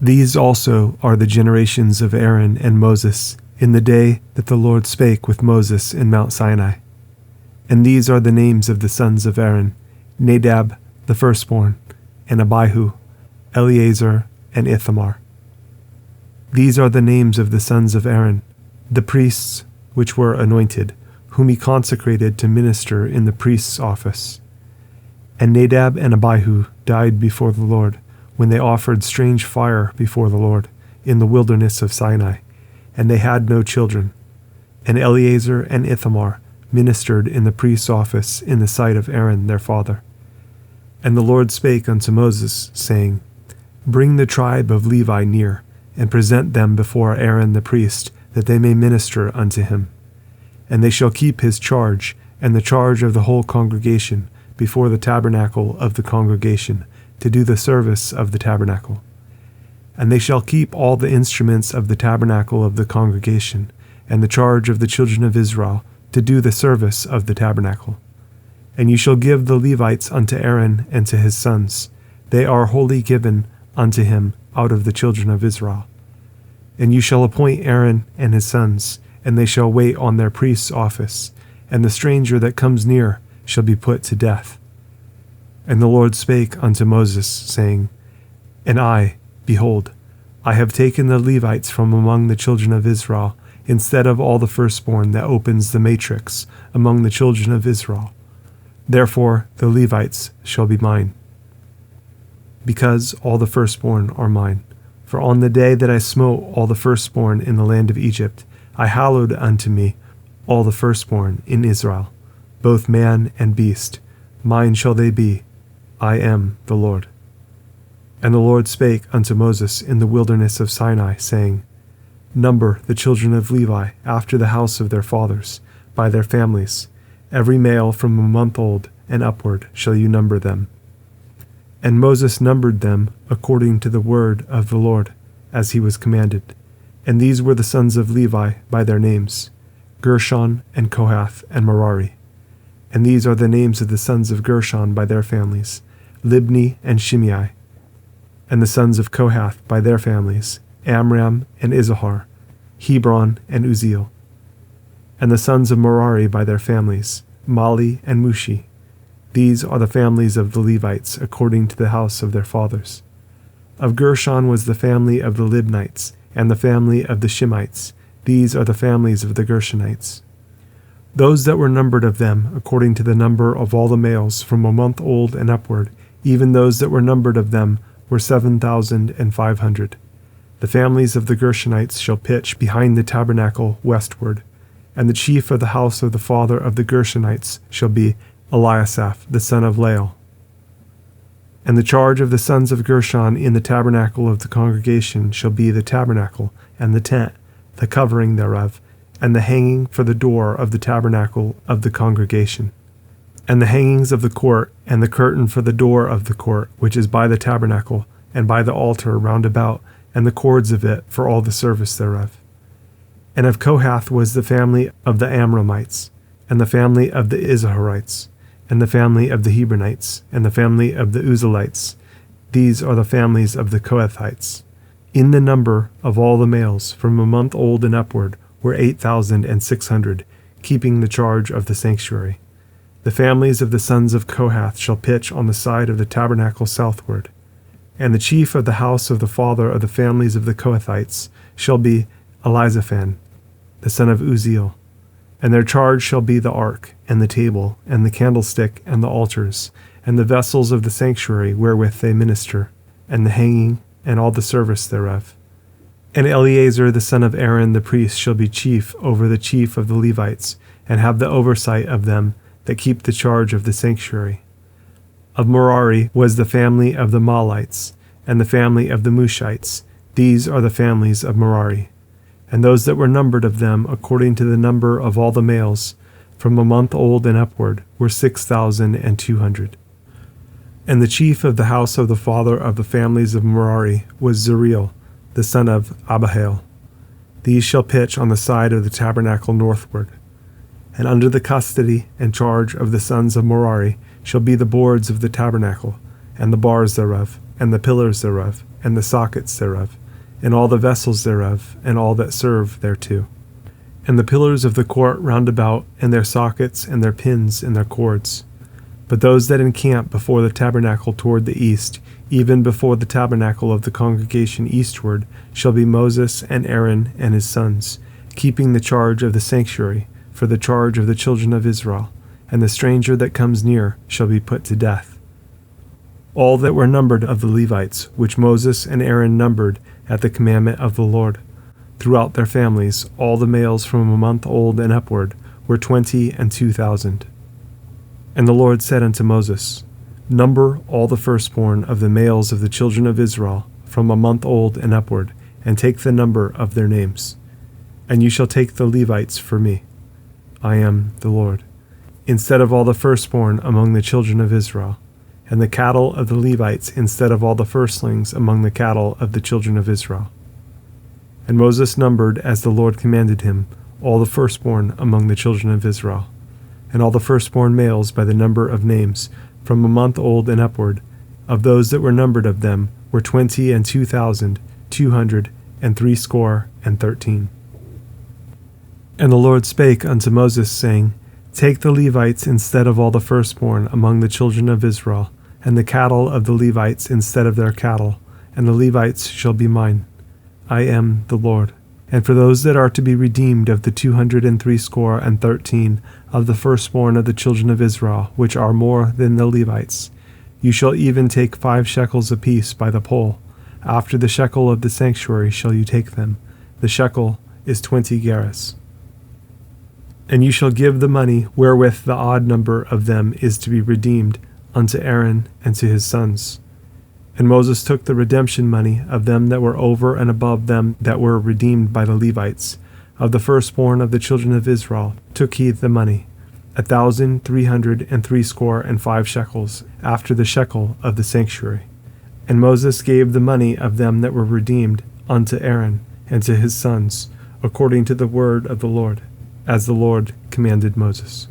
These also are the generations of Aaron and Moses in the day that the Lord spake with Moses in Mount Sinai. And these are the names of the sons of Aaron: Nadab the firstborn, and Abihu, Eleazar, and Ithamar. These are the names of the sons of Aaron, the priests which were anointed, whom he consecrated to minister in the priest's office. And Nadab and Abihu died before the Lord, when they offered strange fire before the Lord in the wilderness of Sinai, and they had no children. And Eleazar and Ithamar ministered in the priest's office in the sight of Aaron their father. And the Lord spake unto Moses, saying, Bring the tribe of Levi near, and present them before Aaron the priest, that they may minister unto him. And they shall keep his charge, and the charge of the whole congregation, before the tabernacle of the congregation, to do the service of the tabernacle. And they shall keep all the instruments of the tabernacle of the congregation, and the charge of the children of Israel, to do the service of the tabernacle. And you shall give the Levites unto Aaron and to his sons. They are wholly given unto him out of the children of Israel. And you shall appoint Aaron and his sons, and they shall wait on their priest's office, and the stranger that comes near shall be put to death. And the Lord spake unto Moses, saying, And I, behold, I have taken the Levites from among the children of Israel, instead of all the firstborn that opens the matrix among the children of Israel. Therefore the Levites shall be mine, because all the firstborn are mine. For on the day that I smote all the firstborn in the land of Egypt, I hallowed unto me all the firstborn in Israel, both man and beast. Mine shall they be. I am the Lord. And the Lord spake unto Moses in the wilderness of Sinai, saying, Number the children of Levi after the house of their fathers, by their families. Every male from a month old and upward shall you number them. And Moses numbered them according to the word of the Lord, as he was commanded. And these were the sons of Levi by their names, Gershon and Kohath and Merari. And these are the names of the sons of Gershon by their families, Libni and Shimei. And the sons of Kohath by their families, Amram and Izahar, Hebron and Uzziel. And the sons of Merari by their families, Mali and Mushi. These are the families of the Levites according to the house of their fathers. Of Gershon was the family of the Libnites, and the family of the Shimites. These are the families of the Gershonites. Those that were numbered of them, according to the number of all the males from a month old and upward, even those that were numbered of them, were 7,500. The families of the Gershonites shall pitch behind the tabernacle westward, and the chief of the house of the father of the Gershonites shall be Eliasaph the son of Lael. And the charge of the sons of Gershon in the tabernacle of the congregation shall be the tabernacle, and the tent, the covering thereof, and the hanging for the door of the tabernacle of the congregation, and the hangings of the court, and the curtain for the door of the court, which is by the tabernacle, and by the altar round about, and the cords of it for all the service thereof. And of Kohath was the family of the Amramites, and the family of the Izaharites, and the family of the Hebronites, and the family of the Uzzielites. These are the families of the Kohathites. In the number of all the males from a month old and upward were 8,600, keeping the charge of the sanctuary. The families of the sons of Kohath shall pitch on the side of the tabernacle southward. And the chief of the house of the father of the families of the Kohathites shall be Elizaphan, the son of Uzziel. And their charge shall be the ark, and the table, and the candlestick, and the altars, and the vessels of the sanctuary wherewith they minister, and the hanging, and all the service thereof. And Eleazar the son of Aaron the priest shall be chief over the chief of the Levites, and have the oversight of them that keep the charge of the sanctuary. Of Merari was the family of the Malites, and the family of the Mushites. These are the families of Merari. And those that were numbered of them, according to the number of all the males, from a month old and upward, were 6,200. And the chief of the house of the father of the families of Merari was Zuriel, the son of Abihail. These shall pitch on the side of the tabernacle northward. And under the custody and charge of the sons of Merari shall be the boards of the tabernacle, and the bars thereof, and the pillars thereof, and the sockets thereof, and all the vessels thereof, and all that serve thereto. And the pillars of the court round about, and their sockets, and their pins, and their cords. But those that encamp before the tabernacle toward the east, even before the tabernacle of the congregation eastward, shall be Moses and Aaron and his sons, keeping the charge of the sanctuary, for the charge of the children of Israel, and the stranger that comes near shall be put to death. All that were numbered of the Levites, which Moses and Aaron numbered at the commandment of the Lord, throughout their families, all the males from a month old and upward, were 22,000. And the Lord said unto Moses, Number all the firstborn of the males of the children of Israel, from a month old and upward, and take the number of their names. And you shall take the Levites for me. I am the Lord, instead of all the firstborn among the children of Israel, and the cattle of the Levites instead of all the firstlings among the cattle of the children of Israel. And Moses numbered, as the Lord commanded him, all the firstborn among the children of Israel, and all the firstborn males by the number of names, from a month old and upward, of those that were numbered of them, were 22,213. And the Lord spake unto Moses, saying, Take the Levites instead of all the firstborn among the children of Israel, and the cattle of the Levites instead of their cattle, and the Levites shall be mine. I am the Lord. And for those that are to be redeemed of the 213 of the firstborn of the children of Israel, which are more than the Levites, you shall even take 5 shekels apiece by the poll. After the shekel of the sanctuary shall you take them. The shekel is 20 gerahs. And you shall give the money wherewith the odd number of them is to be redeemed unto Aaron and to his sons. And Moses took the redemption money of them that were over and above them that were redeemed by the Levites. Of the firstborn of the children of Israel took he the money, 1,365 shekels, after the shekel of the sanctuary. And Moses gave the money of them that were redeemed unto Aaron and to his sons, according to the word of the Lord, as the Lord commanded Moses.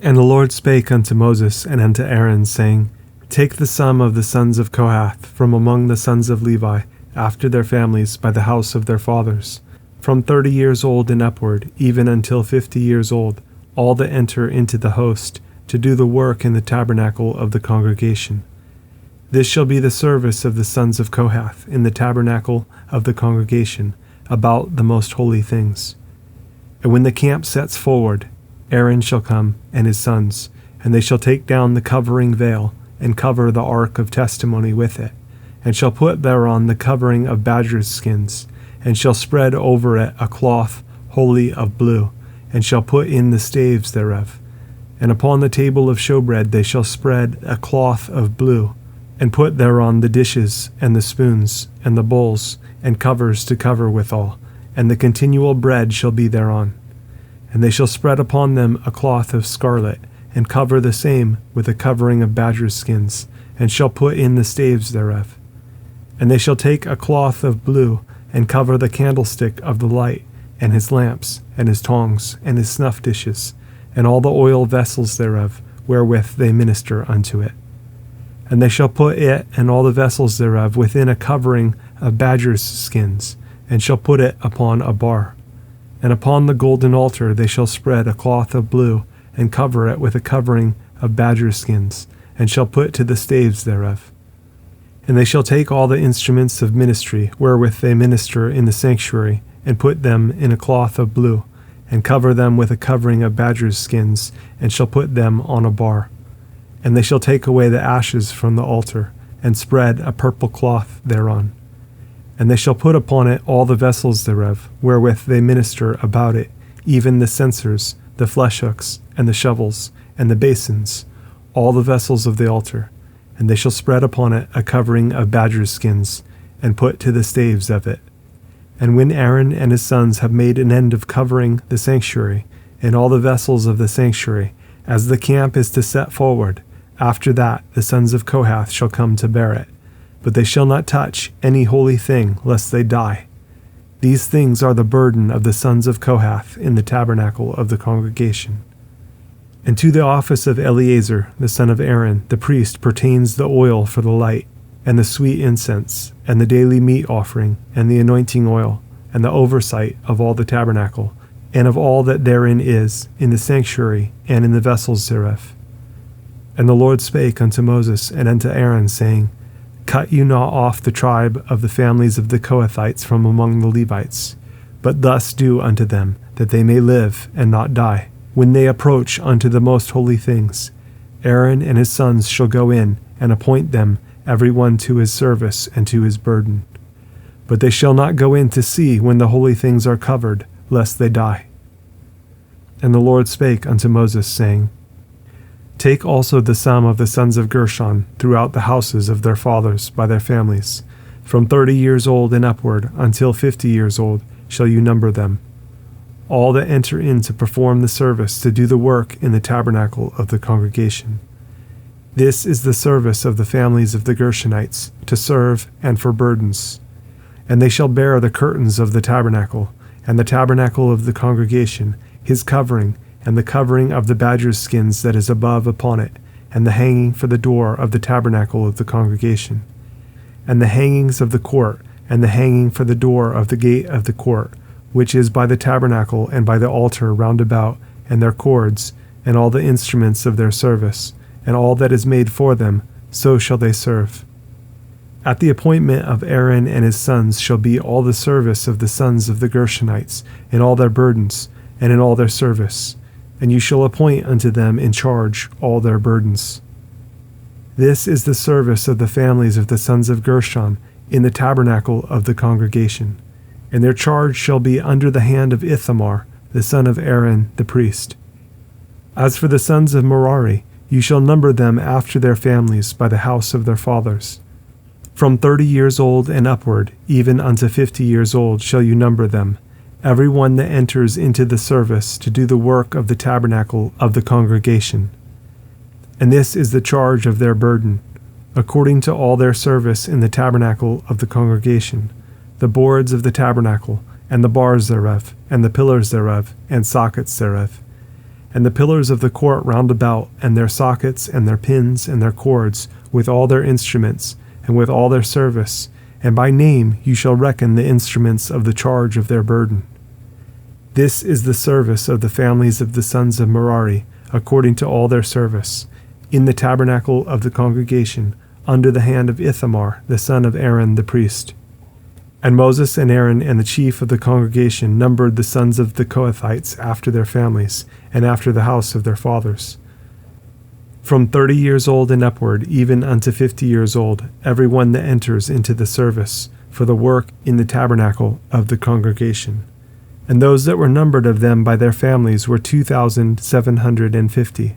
And the Lord spake unto Moses and unto Aaron, saying, Take the sum of the sons of Kohath from among the sons of Levi, after their families by the house of their fathers, from 30 years old and upward, even until 50 years old, all that enter into the host, to do the work in the tabernacle of the congregation. This shall be the service of the sons of Kohath in the tabernacle of the congregation, about the most holy things. And when the camp sets forward, Aaron shall come, and his sons, and they shall take down the covering veil, and cover the ark of testimony with it, and shall put thereon the covering of badgers' skins, and shall spread over it a cloth wholly of blue, and shall put in the staves thereof. And upon the table of showbread they shall spread a cloth of blue, and put thereon the dishes, and the spoons, and the bowls, and covers to cover withal, and the continual bread shall be thereon. And they shall spread upon them a cloth of scarlet, and cover the same with a covering of badgers' skins, and shall put in the staves thereof. And they shall take a cloth of blue, and cover the candlestick of the light, and his lamps, and his tongs, and his snuffdishes, and all the oil vessels thereof, wherewith they minister unto it. And they shall put it and all the vessels thereof within a covering of badgers' skins, and shall put it upon a bar. And upon the golden altar they shall spread a cloth of blue, and cover it with a covering of badgers' skins, and shall put to the staves thereof. And they shall take all the instruments of ministry wherewith they minister in the sanctuary, and put them in a cloth of blue, and cover them with a covering of badgers' skins, and shall put them on a bar. And they shall take away the ashes from the altar, and spread a purple cloth thereon. And they shall put upon it all the vessels thereof, wherewith they minister about it, even the censers, the flesh hooks, and the shovels, and the basins, all the vessels of the altar. And they shall spread upon it a covering of badgers' skins, and put to the staves of it. And when Aaron and his sons have made an end of covering the sanctuary, and all the vessels of the sanctuary, as the camp is to set forward, after that the sons of Kohath shall come to bear it. But they shall not touch any holy thing, lest they die. These things are the burden of the sons of Kohath in the tabernacle of the congregation. And to the office of Eleazar, the son of Aaron, the priest, pertains the oil for the light, and the sweet incense, and the daily meat offering, and the anointing oil, and the oversight of all the tabernacle, and of all that therein is, in the sanctuary, and in the vessels thereof. And the Lord spake unto Moses and unto Aaron, saying, Cut you not off the tribe of the families of the Kohathites from among the Levites, but thus do unto them, that they may live and not die. When they approach unto the most holy things, Aaron and his sons shall go in, and appoint them every one to his service and to his burden. But they shall not go in to see when the holy things are covered, lest they die. And the Lord spake unto Moses, saying, Take also the sum of the sons of Gershon throughout the houses of their fathers by their families. From 30 years old and upward until 50 years old shall you number them. All that enter in to perform the service to do the work in the tabernacle of the congregation. This is the service of the families of the Gershonites, to serve and for burdens. And they shall bear the curtains of the tabernacle, and the tabernacle of the congregation, his covering, and the covering of the badger's skins that is above upon it, and the hanging for the door of the tabernacle of the congregation, and the hangings of the court, and the hanging for the door of the gate of the court, which is by the tabernacle and by the altar round about, and their cords, and all the instruments of their service, and all that is made for them, so shall they serve. At the appointment of Aaron and his sons shall be all the service of the sons of the Gershonites, in all their burdens, and in all their service, and you shall appoint unto them in charge all their burdens. This is the service of the families of the sons of Gershon in the tabernacle of the congregation, and their charge shall be under the hand of Ithamar, the son of Aaron the priest. As for the sons of Merari, you shall number them after their families by the house of their fathers. From 30 years old and upward, even unto 50 years old, shall you number them, every one that enters into the service to do the work of the tabernacle of the congregation. And this is the charge of their burden, according to all their service in the tabernacle of the congregation, the boards of the tabernacle, and the bars thereof, and the pillars thereof, and sockets thereof, and the pillars of the court round about, and their sockets, and their pins, and their cords, with all their instruments, and with all their service, and by name you shall reckon the instruments of the charge of their burden. This is the service of the families of the sons of Merari, according to all their service, in the tabernacle of the congregation, under the hand of Ithamar, the son of Aaron the priest. And Moses and Aaron and the chief of the congregation numbered the sons of the Kohathites after their families, and after the house of their fathers. From 30 years old and upward, even unto 50 years old, every one that enters into the service, for the work in the tabernacle of the congregation. And those that were numbered of them by their families were 2,750.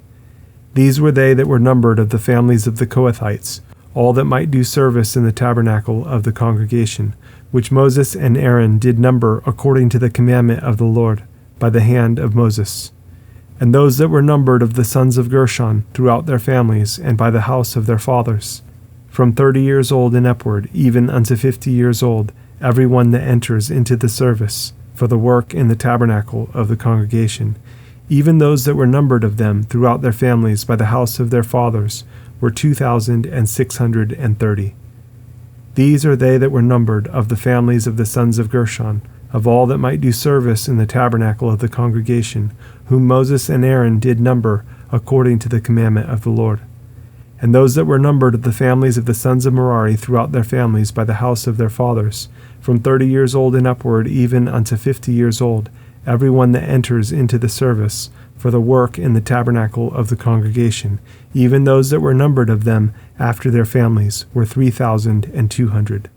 These were they that were numbered of the families of the Kohathites, all that might do service in the tabernacle of the congregation, which Moses and Aaron did number according to the commandment of the Lord, by the hand of Moses. And those that were numbered of the sons of Gershon throughout their families, and by the house of their fathers, from 30 years old and upward, even unto 50 years old, every one that enters into the service, for the work in the tabernacle of the congregation, even those that were numbered of them throughout their families by the house of their fathers, were 2,630. These are they that were numbered of the families of the sons of Gershon, of all that might do service in the tabernacle of the congregation, whom Moses and Aaron did number according to the commandment of the Lord. And those that were numbered of the families of the sons of Merari throughout their families by the house of their fathers, from 30 years old and upward, even unto 50 years old, every one that enters into the service, for the work in the tabernacle of the congregation, even those that were numbered of them after their families, were 3,200.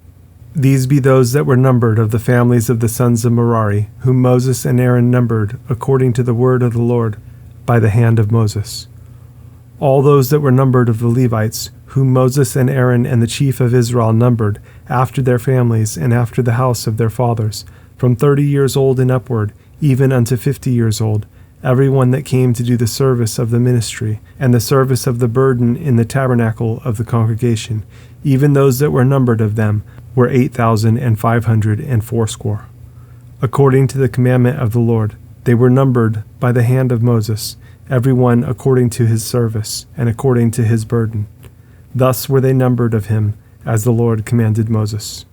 These be those that were numbered of the families of the sons of Merari, whom Moses and Aaron numbered, according to the word of the Lord, by the hand of Moses. All those that were numbered of the Levites, whom Moses and Aaron and the chief of Israel numbered, after their families and after the house of their fathers, from 30 years old and upward, even unto 50 years old, every one that came to do the service of the ministry, and the service of the burden in the tabernacle of the congregation, even those that were numbered of them, were 8,580. According to the commandment of the Lord, they were numbered by the hand of Moses, every one according to his service, and according to his burden. Thus were they numbered of him, as the Lord commanded Moses.